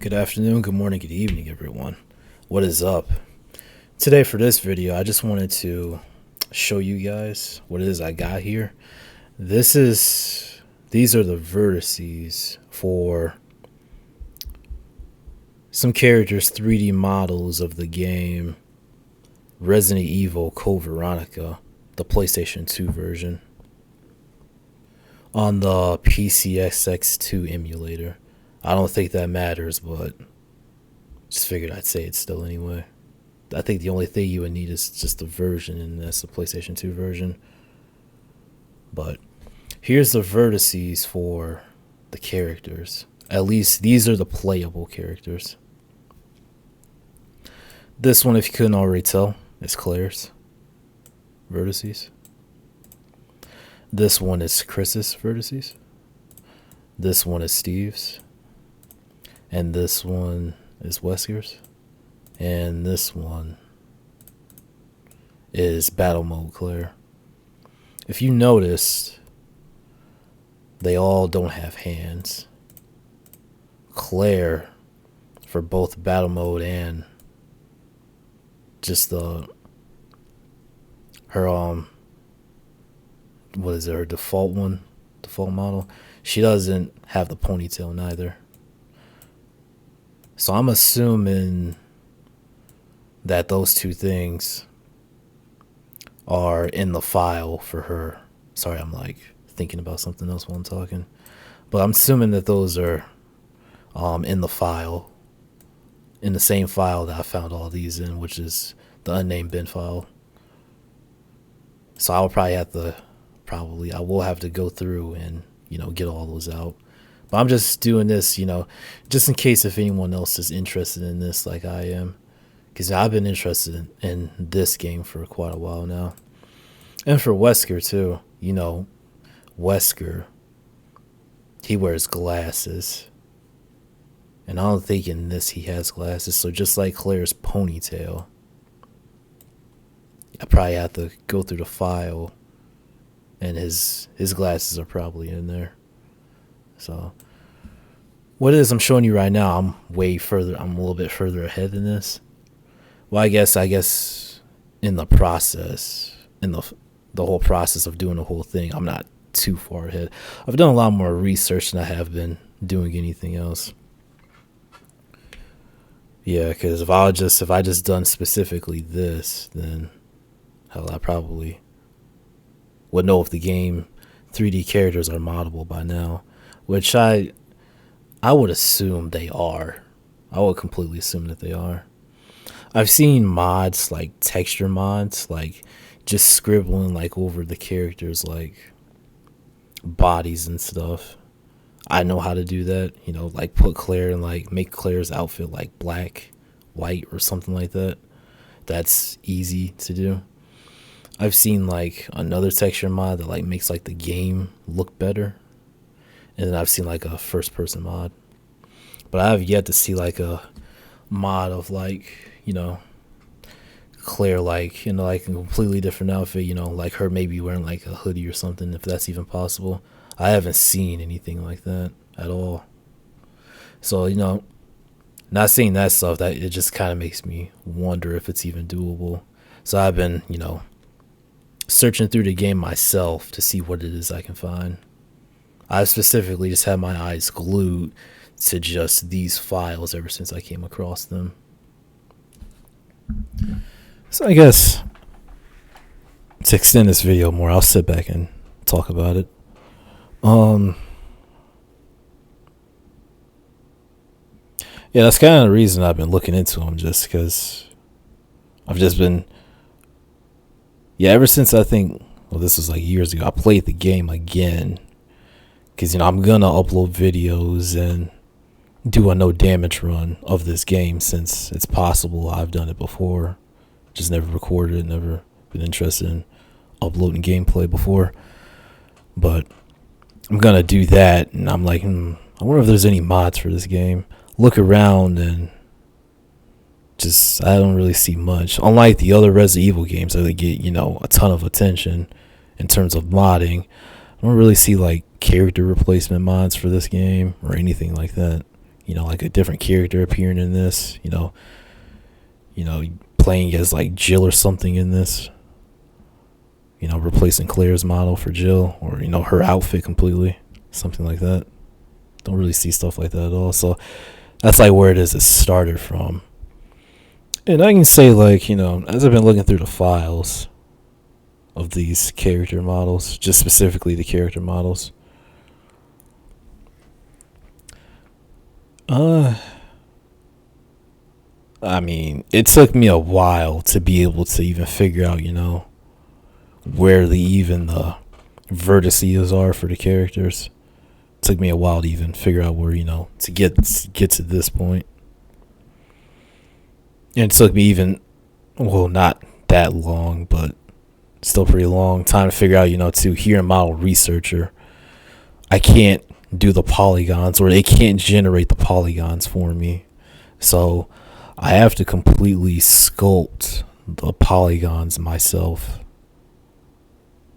Good afternoon, good morning, good evening, everyone. What is up? Today, for this video, I just wanted to show you guys what it is I got here. These are the vertices for some characters, 3D models of the game Resident Evil Code Veronica, the PlayStation 2 version, on the PCSX2 emulator. I don't think that matters, but just figured I'd say it still anyway. I think the only thing you would need is just the version, and that's the PlayStation 2 version. But here's the vertices for the characters. At least these are the playable characters. This one, if you couldn't already tell, is Claire's vertices. This one is Chris's vertices. This one is Steve's. And this one is Wesker's. And this one is Battle Mode Claire. If you noticed, they all don't have hands. Claire, for both Battle Mode and just her what is it, her default model, she doesn't have the ponytail neither. So I'm assuming that those two things are in the file for her. Sorry, I'm like thinking about something else while I'm talking. But I'm assuming that those are in the file, in the same file that I found all these in, which is the unnamed bin file. So I will have to go through and, get all those out. But I'm just doing this, just in case if anyone else is interested in this like I am. Because I've been interested in this game for quite a while now. And for Wesker, too. Wesker, he wears glasses. And I don't think in this he has glasses. So just like Claire's ponytail, I probably have to go through the file. And his glasses are probably in there. So what it is I'm showing you right now, I'm a little bit further ahead than this. Well, I guess in the process, the whole process of doing the whole thing, I'm not too far ahead. I've done a lot more research than I have been doing anything else. Yeah, because if I just done specifically this, then hell, I probably would know if the game 3D characters are moddable by now, which I would assume they are. I would completely assume that they are. I've seen mods, like texture mods, like just scribbling like over the characters, like bodies and stuff. I know how to do that, like put Claire and like make Claire's outfit like black, white, or something like that. That's easy to do. I've seen like another texture mod that like makes like the game look better. And then I've seen like a first person mod. But I have yet to see like a mod of like, Claire like like a completely different outfit, like her maybe wearing like a hoodie or something, if that's even possible. I haven't seen anything like that at all. So, not seeing that stuff, that it just kind of makes me wonder if it's even doable. So I've been, searching through the game myself to see what it is I can find. I've specifically just had my eyes glued to just these files ever since I came across them. So I guess to extend this video more, I'll sit back and talk about it. Yeah, that's kind of the reason I've been looking into them, just because I've just been, ever since I think, this was like years ago, I played the game again, because, I'm going to upload videos and do a no damage run of this game, since it's possible. I've done it before, just never recorded it, never been interested in uploading gameplay before. But I'm going to do that, and I'm like, I wonder if there's any mods for this game. Look around, and I don't really see much. Unlike the other Resident Evil games that they get, a ton of attention in terms of modding, I don't really see like character replacement mods for this game or anything like that. like a different character appearing in this, playing as like Jill or something in this, replacing Claire's model for Jill, or her outfit completely, something like that. Don't really see stuff like that at all. So that's like where it started from. And I can say, like, as I've been looking through the files of these character models, just specifically the character models, I mean, it took me a while to be able to even figure out, where the vertices are for the characters. It took me a while to even figure out where, to get to this point. And it took me even, well, not that long, but still pretty long time to figure out, to here in Model Researcher, I can't do the polygons, or they can't generate the polygons for me. So I have to completely sculpt the polygons myself.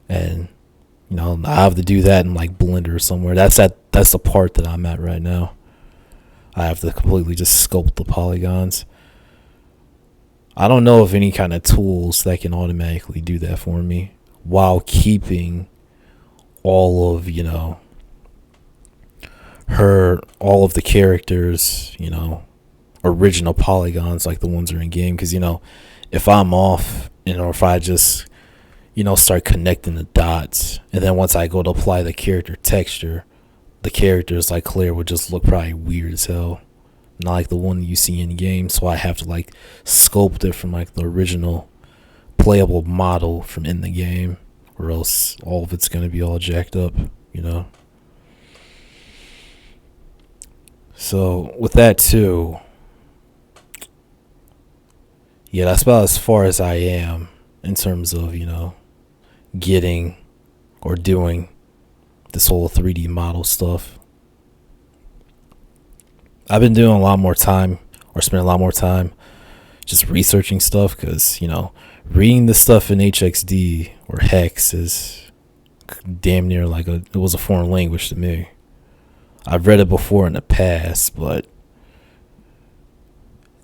And, I have to do that in like Blender or somewhere. That's the part that I'm at right now. I have to completely just sculpt the polygons. I don't know of any kind of tools that can automatically do that for me while keeping all of, all of the characters, original polygons like the ones that are in game. Because, if I'm off, or if I just, start connecting the dots, and then once I go to apply the character texture, the characters like Claire would just look probably weird as hell. Not like the one you see in game, so I have to like sculpt it from like the original playable model from in the game, or else all of it's gonna be all jacked up, So with that too, yeah, that's about as far as I am in terms of getting or doing this whole 3D model stuff. I've been doing a lot more time, or spending a lot more time just researching stuff, because, reading this stuff in HXD or Hex is damn near like it was a foreign language to me. I've read it before in the past, but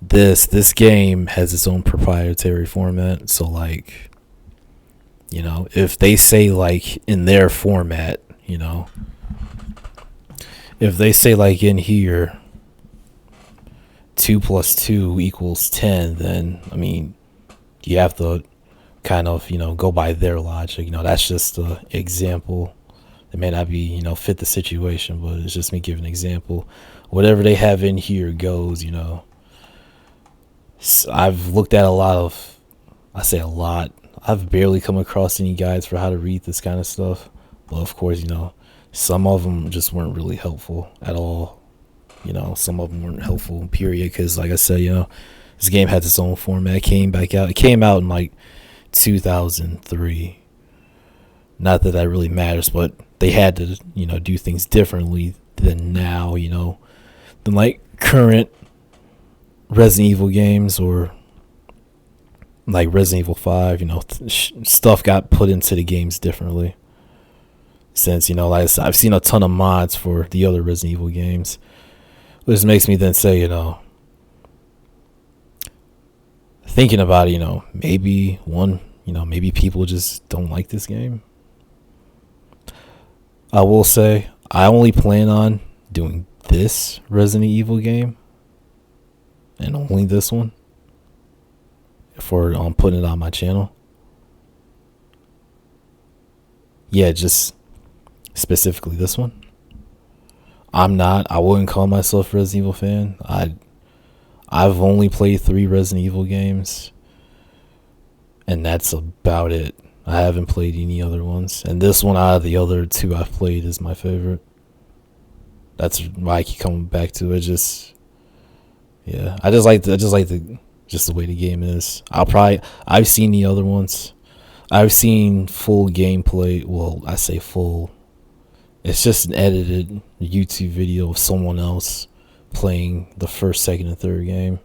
this game has its own proprietary format. So like, if they say like in their format, if they say like in here 2 + 2 = 10, then I mean, you have to kind of go by their logic. That's just an example. It may not be fit the situation, but it's just me giving an example. Whatever they have in here goes. I've looked at a lot of, I say a lot, I've barely come across any guides for how to read this kind of stuff. But of course, some of them just weren't really helpful at all. Some of them weren't helpful, period. Because like I said, this game had its own format. It came out in like 2003. Not that really matters, but they had to, do things differently than now, than like current Resident Evil games, or like Resident Evil 5, stuff got put into the games differently. Since, like I said, I've seen a ton of mods for the other Resident Evil games. Which makes me then say, thinking about it, maybe people just don't like this game. I will say, I only plan on doing this Resident Evil game, and only this one, for putting it on my channel. Yeah, just specifically this one. I wouldn't call myself a Resident Evil fan. I've only played 3 Resident Evil games, and that's about it. I haven't played any other ones, and this one out of the other 2 I've played is my favorite. That's why I keep coming back to it. I just like the way the game is. I've seen the other ones. I've seen full gameplay. Well, I say full. It's just an edited YouTube video of someone else playing the first, second, and third game.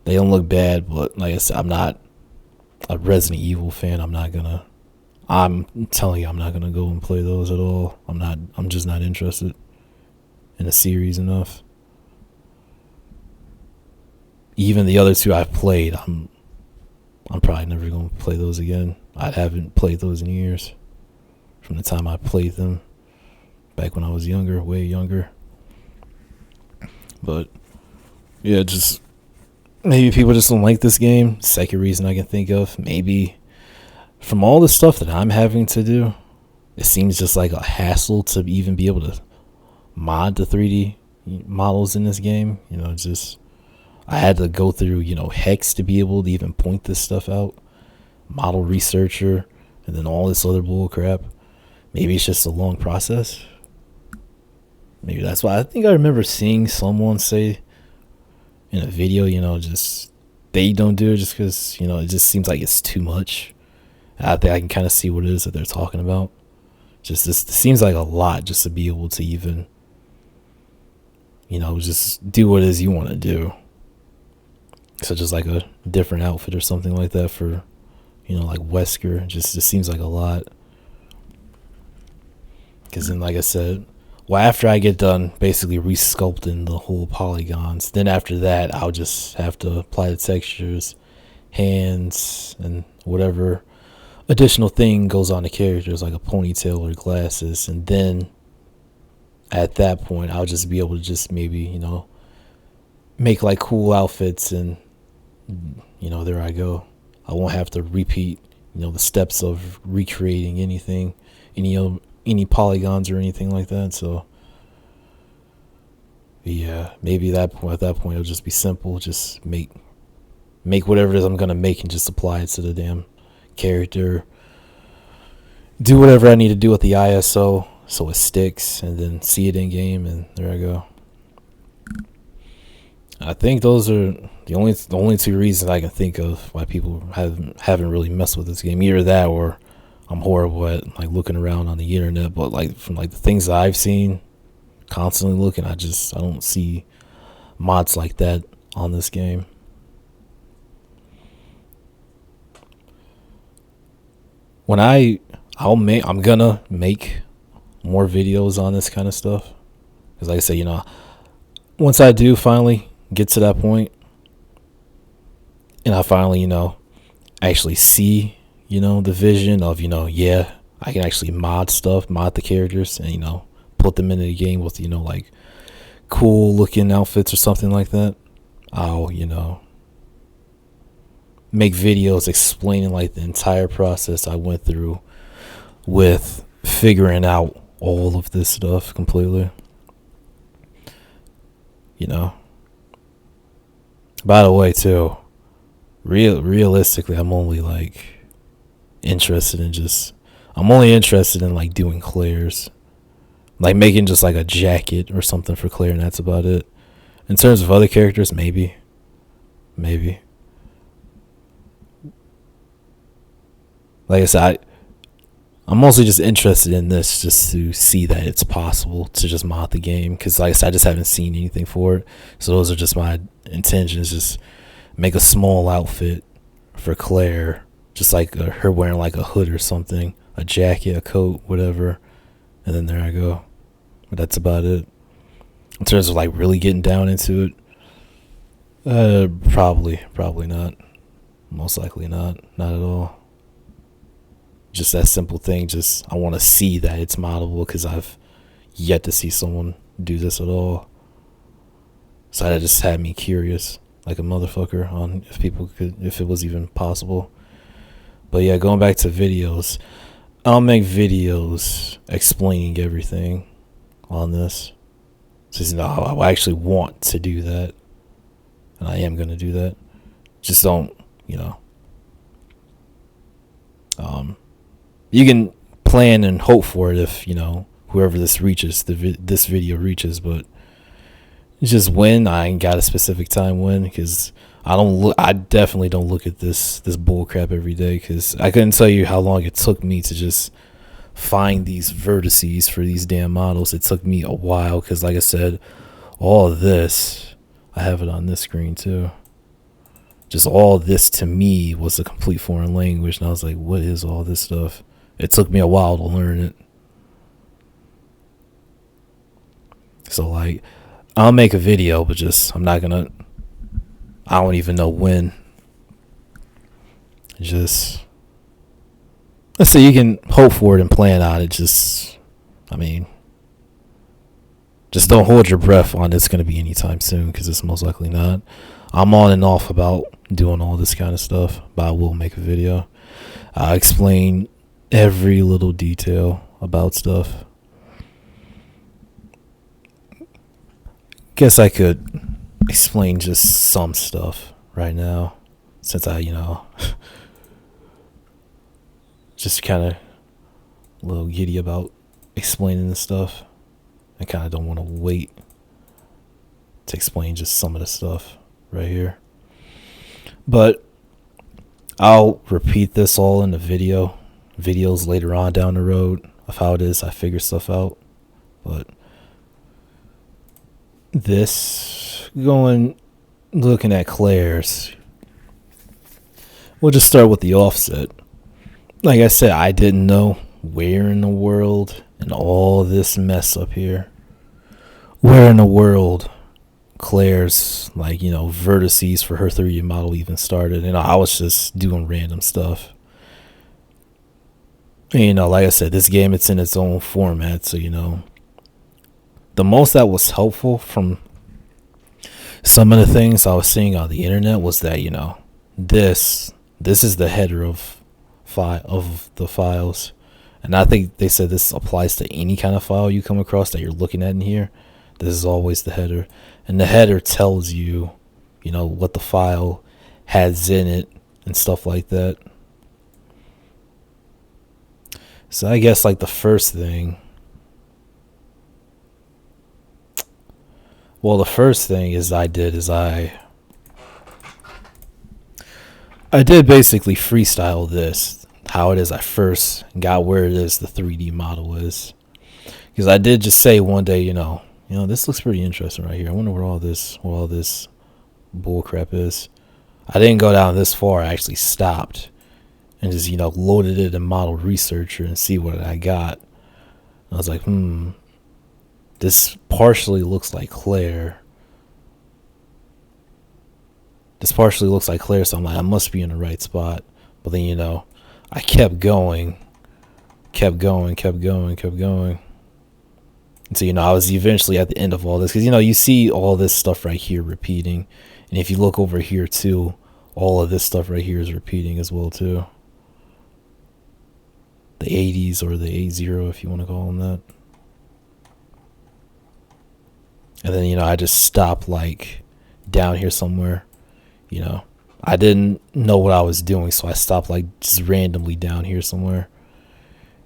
They don't look bad, but like I said, I'm not a Resident Evil fan. I'm telling you, I'm not gonna go and play those at all. I'm just not interested in the series enough. even the other two I've played, I'm probably never gonna play those again. I haven't played those in years. From the time I played them back when I was younger, way younger. But yeah, just maybe people just don't like this game. Second reason I can think of, maybe from all the stuff that I'm having to do, it seems just like a hassle to even be able to mod the 3D models in this game. Just I had to go through, Hex to be able to even point this stuff out, model researcher, and then all this other bull crap. Maybe it's just a long process. Maybe that's why I think I remember seeing someone say in a video, just they don't do it just because, it just seems like it's too much. I think I can kind of see what it is that they're talking about. Just this seems like a lot just to be able to even, just do what it is you want to do. Such as like a different outfit or something like that for, like Wesker. It seems like a lot. Because then, like I said, after I get done basically resculpting the whole polygons, then after that, I'll just have to apply the textures, hands, and whatever additional thing goes on the characters, like a ponytail or glasses. And then at that point, I'll just be able to just maybe, make like cool outfits, and, there I go. I won't have to repeat, the steps of recreating anything, any polygons or anything like that. So yeah, maybe at that point it'll just be simple. Just make whatever it is I'm gonna make and just apply it to the damn character. Do whatever I need to do with the ISO so it sticks, and then see it in game, and there I go. I think those are the only two reasons I can think of why people haven't really messed with this game. Either that, or I'm horrible at like looking around on the internet. But like from like the things that I've seen, constantly looking, I don't see mods like that on this game. When I'm gonna make more videos on this kind of stuff, because like I said, once I do finally get to that point, and I finally, actually see, the vision of, yeah, I can actually mod the characters, and, put them into the game with, like cool looking outfits or something like that. I'll, make videos explaining like the entire process I went through with figuring out all of this stuff completely. By the way, too, realistically, I'm only interested in like doing Claire's, like making just like a jacket or something for Claire, and that's about it. In terms of other characters, maybe. Like I said, I'm mostly just interested in this just to see that it's possible to just mod the game, because like I said, I just haven't seen anything for it. So those are just my intentions. Just make a small outfit for Claire, just like her wearing like a hood or something, a jacket, a coat, whatever, and then there I go. But that's about it. In terms of like really getting down into it, probably not. Most likely not at all. Just that simple thing. Just I want to see that it's moddable, because I've yet to see someone do this at all. So that just had me curious, like a motherfucker, on if it was even possible. But yeah, going back to videos, I'll make videos explaining everything on this. So I actually want to do that, and I am gonna do that. Just don't, you can plan and hope for it if, whoever this video reaches, but just when, I ain't got a specific time when, because I definitely don't look at this bull crap every day, because I couldn't tell you how long it took me to just find these vertices for these damn models. It took me a while, because like I said, all of this, I have it on this screen too. Just all this to me was a complete foreign language, and I was like, what is all this stuff? It took me a while to learn it. So like, I'll make a video, but just I'm not gonna I don't even know when. Just, let's say you can hope for it and plan on it. Just, I mean, just don't hold your breath on it's going to be anytime soon, because it's most likely not. I'm on and off about doing all this kind of stuff, but I will make a video. I explain every little detail about stuff. Guess I could explain just some stuff right now, since I, just kind of a little giddy about explaining this stuff. I kind of don't want to wait to explain just some of the stuff right here. But I'll repeat this all in the videos later on down the road of how it is I figure stuff out. But this, looking at Claire's, we'll just start with the offset. Like I said, I didn't know where in the world, and all this mess up here, where in the world Claire's vertices for her 3D model even started. And I was just doing random stuff. And, like I said, this game, it's in its own format, so the most that was helpful from some of the things I was seeing on the internet was that this is the header of the files. And I think they said this applies to any kind of file you come across that you're looking at in here. This is always the header. And the header tells you, what the file has in it and stuff like that. So I guess the first thing. Well, the first thing I did basically freestyle this. How it is I first got where it is the 3D model is. Because I did just say one day, this looks pretty interesting right here. I wonder where all this bull crap is. I didn't go down this far. I actually stopped and just, loaded it in Model Researcher and see what I got. And I was like, this partially looks like Claire. So I'm like, I must be in the right spot. But then, I kept going. And so, I was eventually at the end of all this. Because, you see all this stuff right here repeating. And if you look over here, too, all of this stuff right here is repeating as well, too. The 80s or the 80, if you want to call them that. And then, I just stopped, down here somewhere. I didn't know what I was doing, so I stopped, just randomly down here somewhere.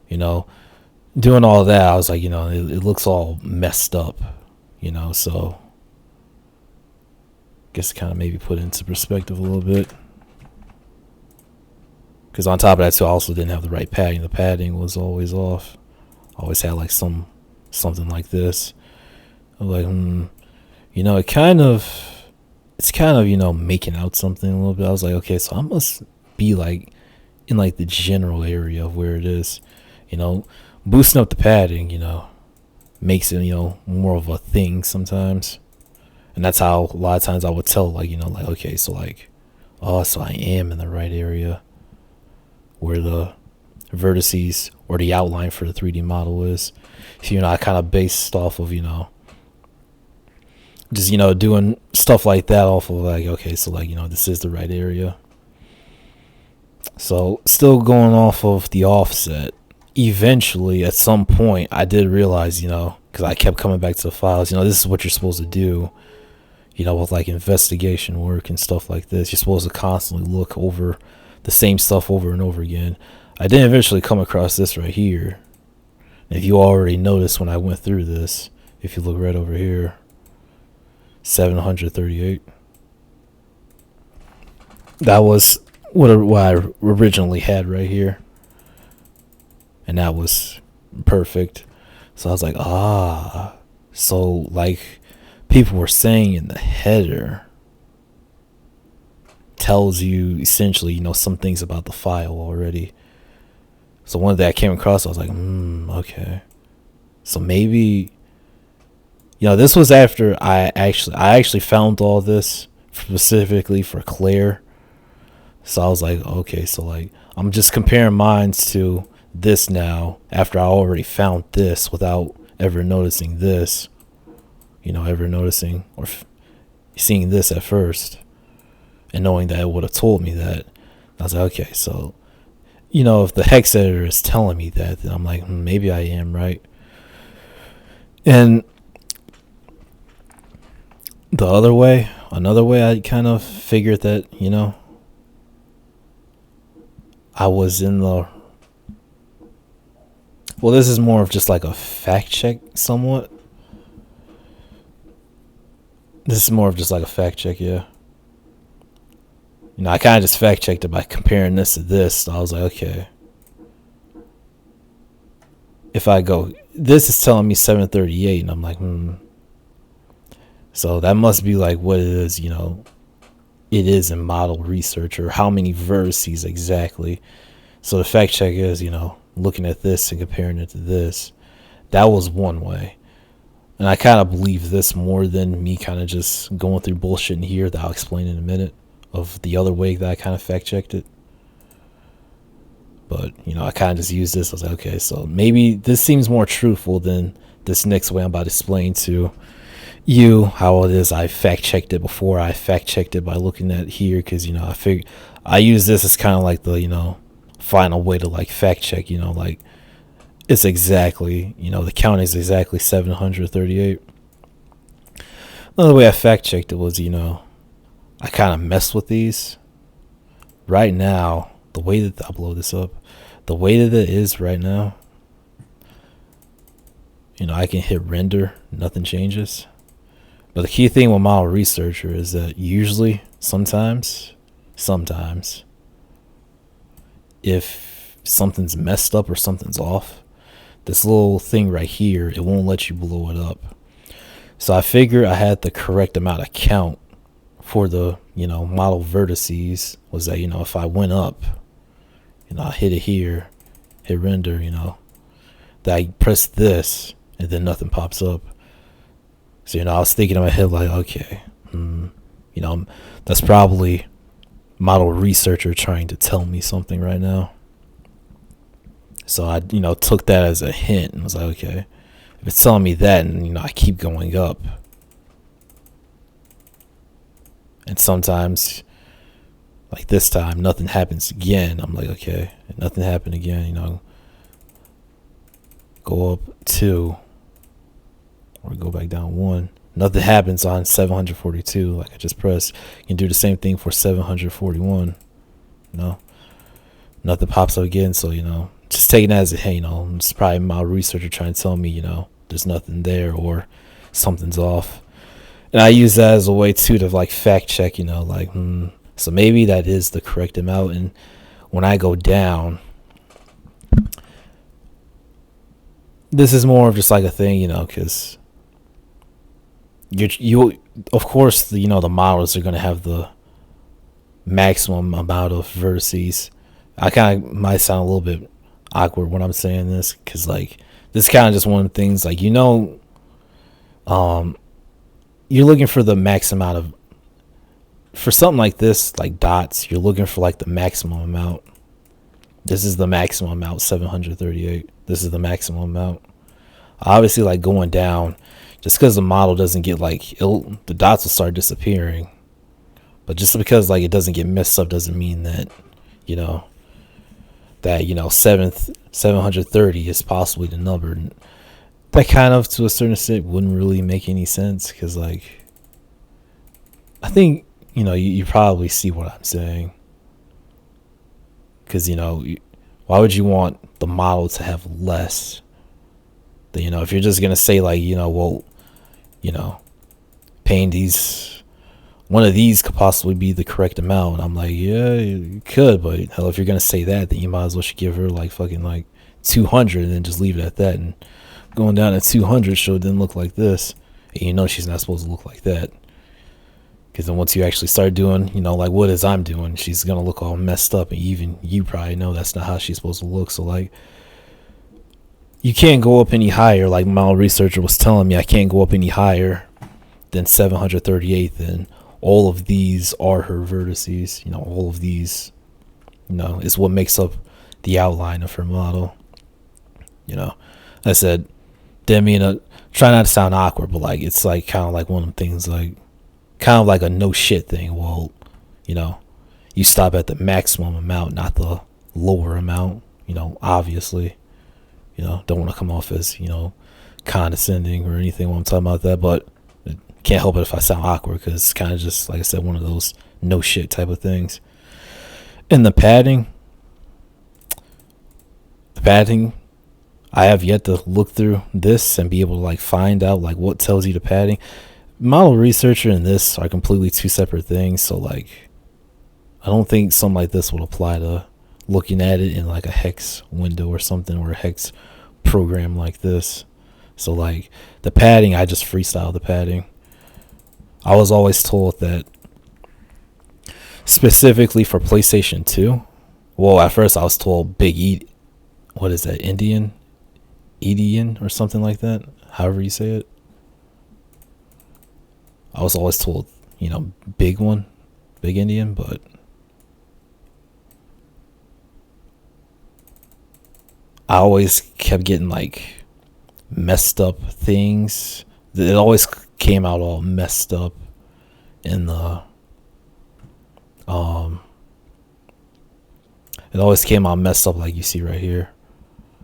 Doing all that, I was like, it looks all messed up, so guess kind of maybe put it into perspective a little bit. Because on top of that, too, I also didn't have the right padding. The padding was always off. I always had, something like this. I was like, it's kind of, making out something a little bit. I was like, okay, so I must be, in, the general area of where it is. Boosting up the padding, makes it, more of a thing sometimes. And that's how a lot of times I would tell, okay, so, so I am in the right area where the vertices or the outline for the 3D model is. So, I kind of based off of, just, doing stuff like that off of, okay, so, this is the right area. So, still going off of the offset. Eventually, at some point, I did realize, because I kept coming back to the files, this is what you're supposed to do, with investigation work and stuff like this. You're supposed to constantly look over the same stuff over and over again. I did eventually come across this right here. And if you already noticed when I went through this, if you look right over here, 738. That was what I originally had right here. And that was perfect. So I was like, so people were saying in the header tells you essentially, some things about the file already. So one day I came across, I was like, okay. So maybe, this was after I actually found all this specifically for Claire. So I was like, okay, so like I'm just comparing mines to this now after I already found this without ever noticing this, ever noticing or seeing this at first and knowing that it would have told me that. I was like, okay, so, if the hex editor is telling me that, then I'm like, maybe I am right. And another way, I kind of figured that, I was in the. Well, this is more of just like a fact check, somewhat. This is more of just like a fact check, yeah. I kind of just fact checked it by comparing this to this. So I was like, okay. If I go, this is telling me 738, and I'm like, So that must be like what it is, it is in model research, or how many vertices exactly. So the fact check is, looking at this and comparing it to this. That was one way. And I kind of believe this more than me kind of just going through bullshit in here that I'll explain in a minute of the other way that I kind of fact checked it. But, I kind of just used this. I was like, okay, so maybe this seems more truthful than this next way I'm about to explain to you how it is I fact checked it before. I fact checked it by looking at here because, I figured I use this as kind of like the, final way to like fact check, like it's exactly, the count is exactly 738. Another way I fact checked it was, I kind of messed with these. Right now, the way that I'll blow this up, the way that it is right now, I can hit render, nothing changes. But the key thing with Model Researcher is that usually, sometimes, if something's messed up or something's off, this little thing right here, it won't let you blow it up. So I figured I had the correct amount of count for the, model vertices was that, if I went up, I hit it here, hit render, that I press this and then nothing pops up. So, I was thinking in my head like, okay, that's probably Model Researcher trying to tell me something right now. So I, took that as a hint and was like, okay, if it's telling me that and, I keep going up. And sometimes, like this time, nothing happens again. I'm like, okay, nothing happened again, go up 2 or go back down 1. Nothing happens on 742 like I just pressed. You can do the same thing for 741. Nothing pops up again. So, just taking that as a, hey, it's probably my researcher trying to tell me, there's nothing there or something's off. And I use that as a way too to like fact check, so maybe that is the correct amount. And when I go down, this is more of just like a thing, because you of course the models are going to have the maximum amount of vertices. I kind of might sound a little bit awkward when I'm saying this because like this kind of just one of the things like you're looking for the max amount of, for something like this, like dots, you're looking for like the maximum amount. This is the maximum amount, 738. This is the maximum amount. Obviously, like going down, just because the model doesn't get like, the dots will start disappearing. But just because like it doesn't get messed up doesn't mean that, 730 is possibly the number. And that kind of, to a certain extent, wouldn't really make any sense because like, I think, you probably see what I'm saying. Because, why would you want the model to have less? Than, if you're just going to say like, paying these, one of these could possibly be the correct amount. I'm like, yeah, you could, but hell, if you're going to say that, then you might as well should give her like fucking like 200 and then just leave it at that. And going down at 200 so it didn't look like this. And she's not supposed to look like that. Because then once you actually start doing, like what is I'm doing, she's going to look all messed up. And even you probably know that's not how she's supposed to look. So like, you can't go up any higher. Like my researcher was telling me, I can't go up any higher than 738. Then all of these are her vertices. You know, all of these, you know, is what makes up the outline of her model. You know, I said, didn't mean to try not to sound awkward, but like it's like kind of like one of them things, like kind of like a no shit thing. Well, you know, you stop at the maximum amount, not the lower amount. You know, obviously, you know, don't want to come off as, you know, condescending or anything when I'm talking about that, but can't help it if I sound awkward because it's kind of just, like I said, one of those no shit type of things. And the padding, I have yet to look through this and be able to like find out like what tells you the padding. Model researcher and this are completely two separate things, so like I don't think something like this would apply to looking at it in like a hex window or something, or a hex program like this. So like the padding, I just freestyle the padding. I was always told that specifically for PlayStation 2, well, at first I was told what is that, Indian or something like that, however you say it. I was always told, you know, big Indian, but I always kept getting like messed up things. It always came out all messed up in the it always came out messed up, like you see right here.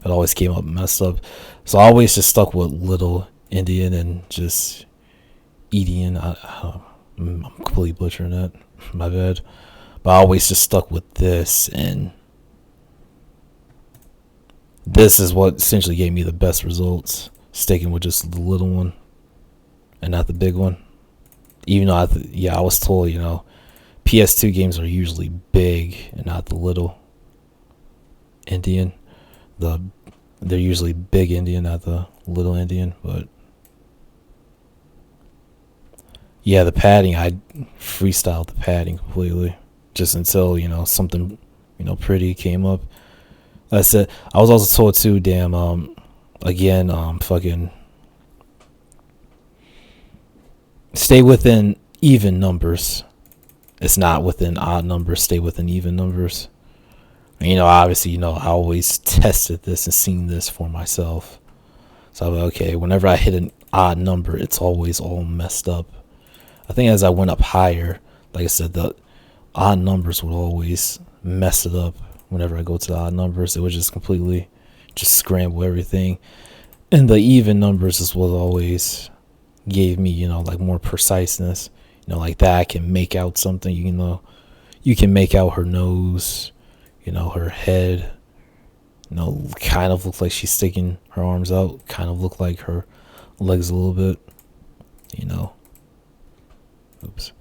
It always came up messed up, so I always just stuck with little Indian and just Edian. I'm completely butchering that, my bad, but I always just stuck with this, and this is what essentially gave me the best results, sticking with just the little one and not the big one. Even though I was told, you know, PS2 games are usually big and not the little Indian. They're usually big Indian, not the little Indian. But yeah, the padding, I freestyled the padding completely, just until, you know, something, you know, pretty came up. Like I said, I was also told too, fucking stay within even numbers. It's not within odd numbers. Stay within even numbers. And, you know, obviously, you know, I always tested this and seen this for myself. So I'm like, okay, whenever I hit an odd number, it's always all messed up. I think as I went up higher, like I said, the odd numbers would always mess it up. Whenever I go to the odd numbers, it would just completely just scramble everything. And the even numbers is what always gave me, you know, like more preciseness. You know, like that I can make out something. You know, you can make out her nose, you know, her head. You know, kind of look like she's sticking her arms out. Kind of look like her legs a little bit. You know. Oops.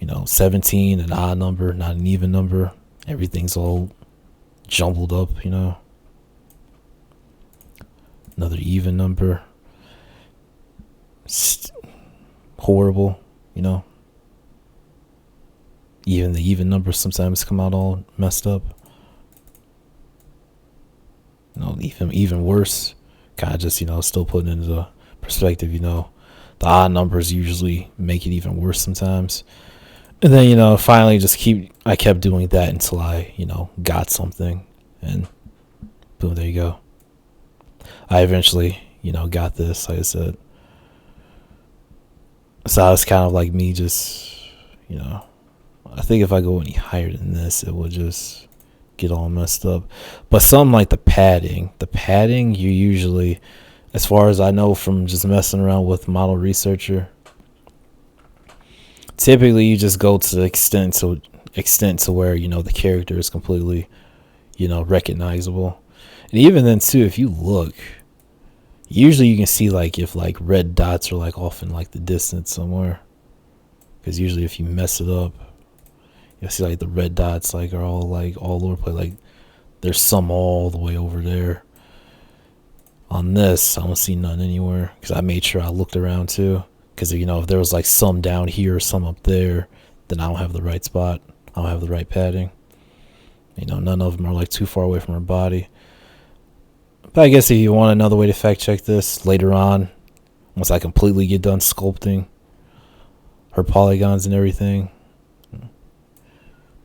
You know, 17, an odd number, not an even number. Everything's all jumbled up, you know. Another even number. Horrible, you know. Even the even numbers sometimes come out all messed up. You know, even worse. Kind of just, you know, still putting into the perspective, you know. The odd numbers usually make it even worse sometimes. And then, you know, finally I kept doing that until I, you know, got something. And boom, there you go. I eventually, you know, got this, like I said. So it's kind of like me just, you know, I think if I go any higher than this, it will just get all messed up. But something like the padding, you usually, as far as I know from just messing around with Model Researcher, typically you just go to the extent to where, you know, the character is completely, you know, recognizable. And even then too, if you look, usually you can see like if like red dots are like off in like the distance somewhere, because usually if you mess it up, you'll see like the red dots like are all over the place. Like there's some all the way over there. On this, I don't see none anywhere because I made sure I looked around too. Because, you know, if there was like some down here or some up there, then I don't have the right spot. I don't have the right padding. You know, none of them are like too far away from her body. But I guess if you want another way to fact check this later on, once I completely get done sculpting her polygons and everything.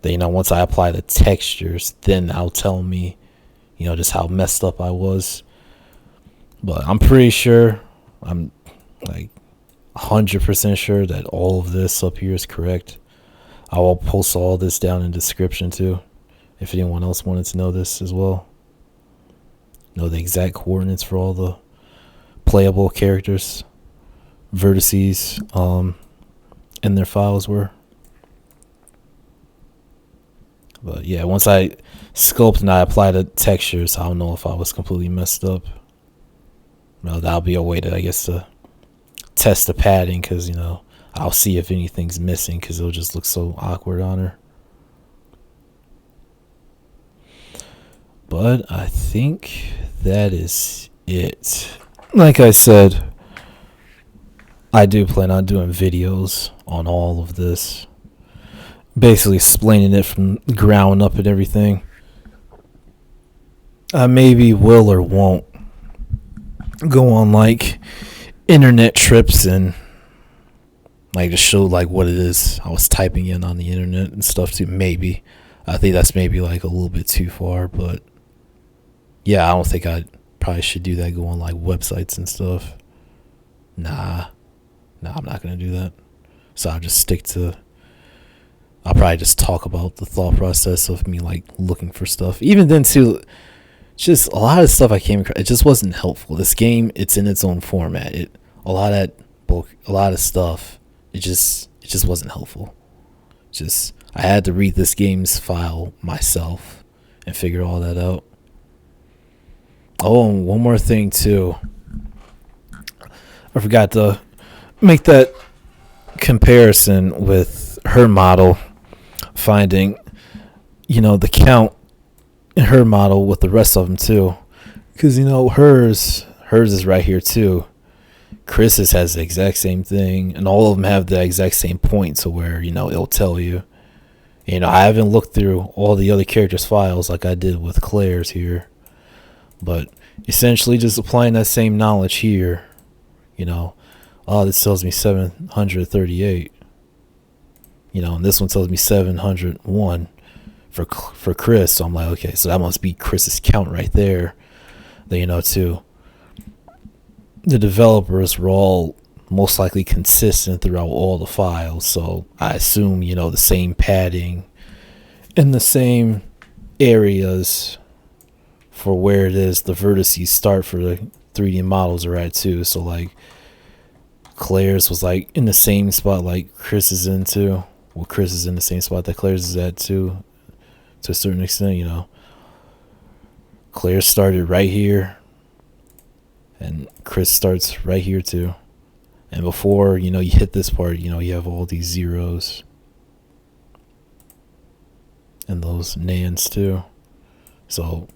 Then, you know, once I apply the textures, then I'll tell me, you know, just how messed up I was. But I'm pretty sure, I'm like 100% sure that all of this up here is correct. I will post all this down in the description too, if anyone else wanted to know this as well. Know the exact coordinates for all the playable characters, vertices, and their files were. But yeah, once I sculpt and I apply the textures, I don't know if I was completely messed up. Well, that'll be a way to, I guess, to test the padding, because, you know, I'll see if anything's missing, because it'll just look so awkward on her. But I think that is it. Like I said, I do plan on doing videos on all of this, basically explaining it from ground up and everything. I maybe will or won't go on like internet trips and like to show like what it is I was typing in on the internet and stuff too. Maybe I think that's maybe like a little bit too far, but yeah, I don't think I probably should do that. Go on like websites and stuff. Nah, I'm not gonna do that. So I'll just stick to. I'll probably just talk about the thought process of me like looking for stuff. Even then too, just a lot of stuff I came across, it just wasn't helpful. This game, it's in its own format. A lot of stuff, it just wasn't helpful. Just I had to read this game's file myself and figure all that out. Oh, and one more thing too. I forgot to make that comparison with her model, finding, you know, the count in her model with the rest of them too, because, you know, hers is right here too. Chris's has the exact same thing, and all of them have the exact same point to where, you know, it'll tell you. You know, I haven't looked through all the other characters' files like I did with Claire's here, but essentially just applying that same knowledge here. You know, oh, this tells me 738. You know, and this one tells me 701 for Chris. So I'm like, okay, so that must be Chris's count right there. Then, you know, too, the developers were all most likely consistent throughout all the files. So I assume, you know, the same padding in the same areas for where it is the vertices start for the 3D models are at too. So like Claire's was like in the same spot like Chris is in too. Well, Chris is in the same spot that Claire's is at too, to a certain extent. You know, Claire started right here, and Chris starts right here too. And before, you know, you hit this part, you know, you have all these zeros and those nans too. So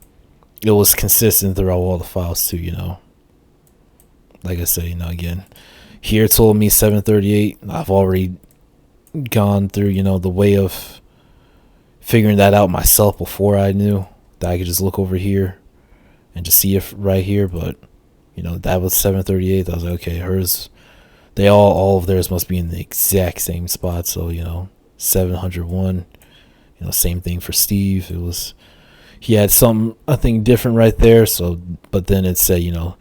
it was consistent throughout all the files too, you know. Like I said, you know, again, here it told me 738. I've already gone through, you know, the way of figuring that out myself before I knew that I could just look over here and just see it right here. But, you know, that was 738. I was like, okay, hers, they all of theirs must be in the exact same spot. So, you know, 701, you know, same thing for Steve. It was, he had something, I think, different right there. So, but then it said, you know,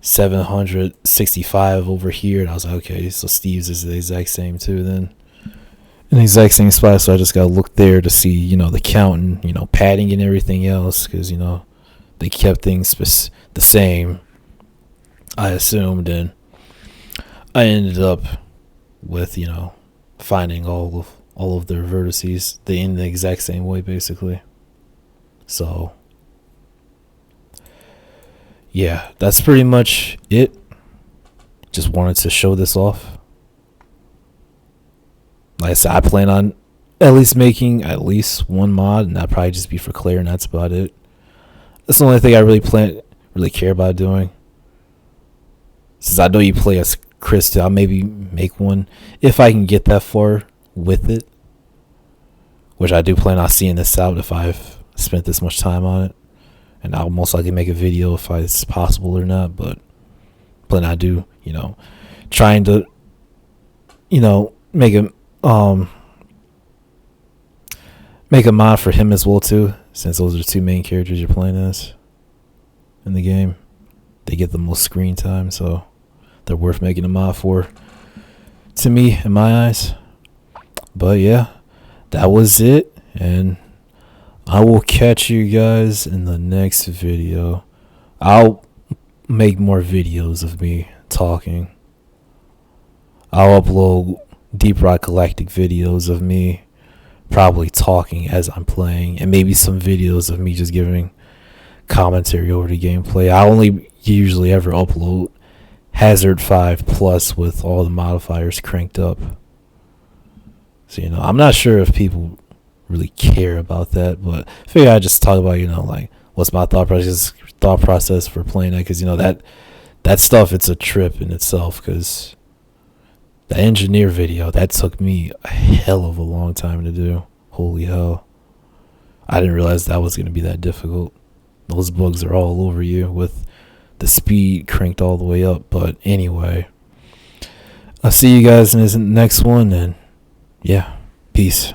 765 over here. And I was like, okay, so Steve's is the exact same too then. In the exact same spot. So I just got to look there to see, you know, the count and, you know, padding and everything else. Because, you know, they kept things the same, I assumed. And I ended up with, you know, finding all of their vertices. They in the exact same way, basically. So, yeah, that's pretty much it. Just wanted to show this off. Like I said, I plan on at least making at least one mod, and that'd probably just be for Claire, and that's about it. That's the only thing I really care about doing. Since I know you play as Chris, I'll maybe make one if I can get that far with it. Which I do plan on seeing this out if I've spent this much time on it. And I'll most likely make a video if it's possible or not. But plan I do, you know, trying to, you know, make a make a mod for him as well too, since those are the two main characters you're playing as in the game. They get the most screen time, so they're worth making a mod for, to me, in my eyes. But yeah, that was it, and I will catch you guys in the next video. I'll make more videos of me talking. I'll upload Deep Rock Galactic videos of me probably talking as I'm playing, and maybe some videos of me just giving commentary over the gameplay. I only usually ever upload Hazard 5 Plus with all the modifiers cranked up. So, I'm not sure if people really care about that, but I figure I just talk about, like, what's my thought process for playing that, because, that stuff, it's a trip in itself, because the engineer video, that took me a hell of a long time to do. Holy hell. I didn't realize that was going to be that difficult. Those bugs are all over you with the speed cranked all the way up. But anyway, I'll see you guys in the next one, and yeah, peace.